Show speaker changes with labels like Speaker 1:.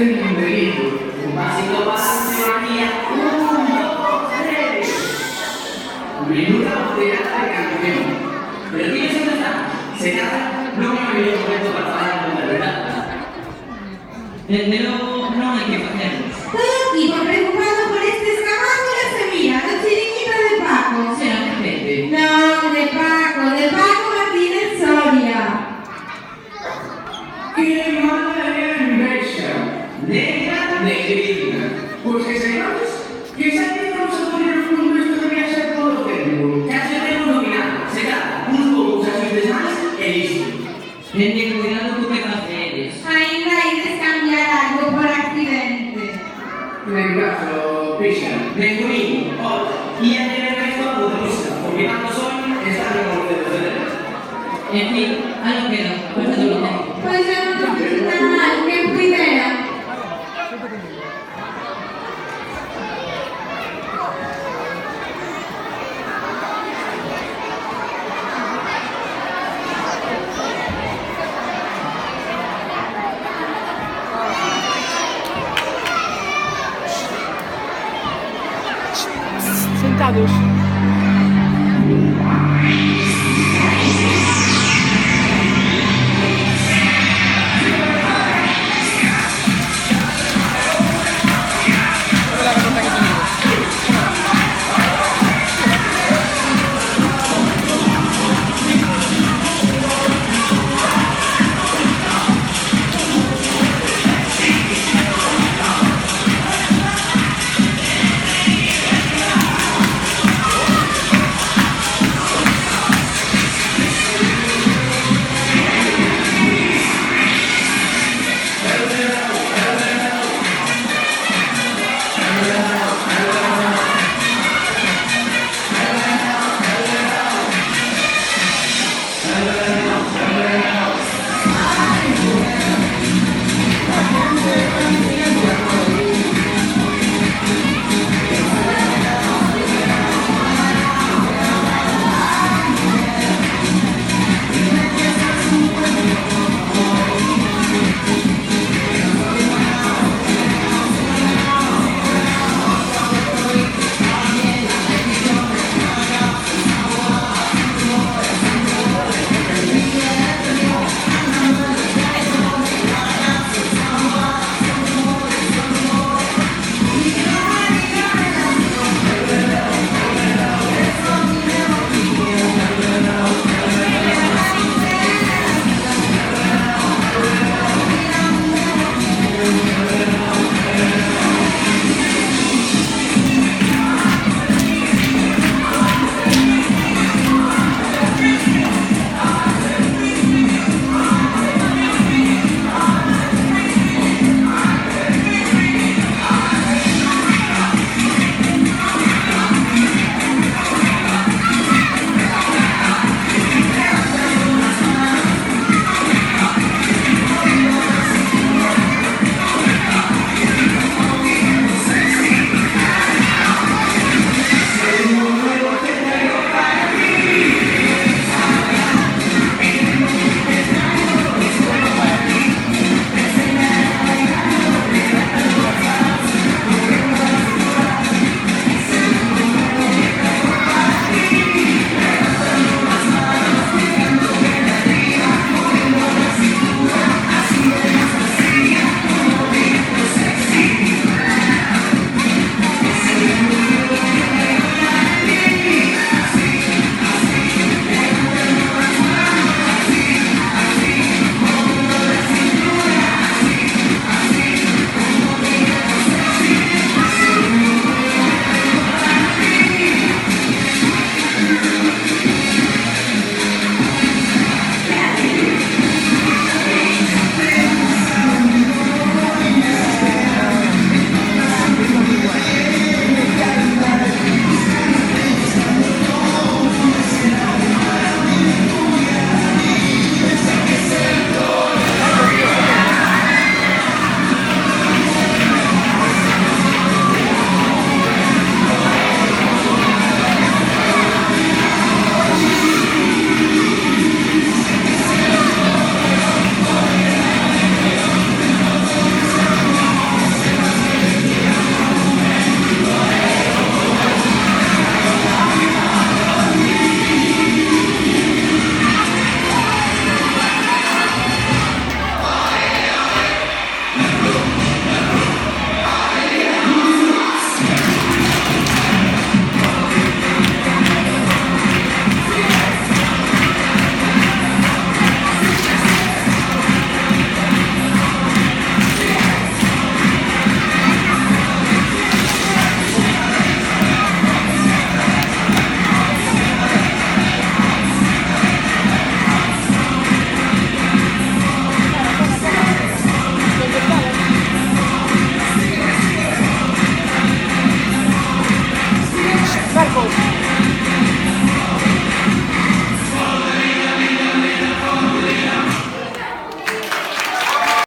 Speaker 1: un delito. Un pasito más, María. 1, 2, 3. Menuda botellada de campeón. Pero ¿quién se está? Se trata, no me había momento para pagar la verdad.
Speaker 2: Pero no hay que hacerlo.
Speaker 3: Todo tipo preocupado por este escamando la semilla, el chiringuito de Paco.
Speaker 2: Será gente.
Speaker 3: No, de Paco Martínez Soria.
Speaker 1: ¡Qué mala envidia! Negra, negrina. Pues que señores, que saben vamos a poner el mundo esto debería ser todo técnico. Casi tenemos dominado. Se trata, unos pocos asuntos más e listo.
Speaker 2: Ten cuidado con que haces.
Speaker 3: Ainda hay de cambiar algo por accidente.
Speaker 1: Nel caso, Pisha, nel conmigo, oggi, y a tener esto a porque tanto son, están en el de
Speaker 2: En fin, a lo que no. Pues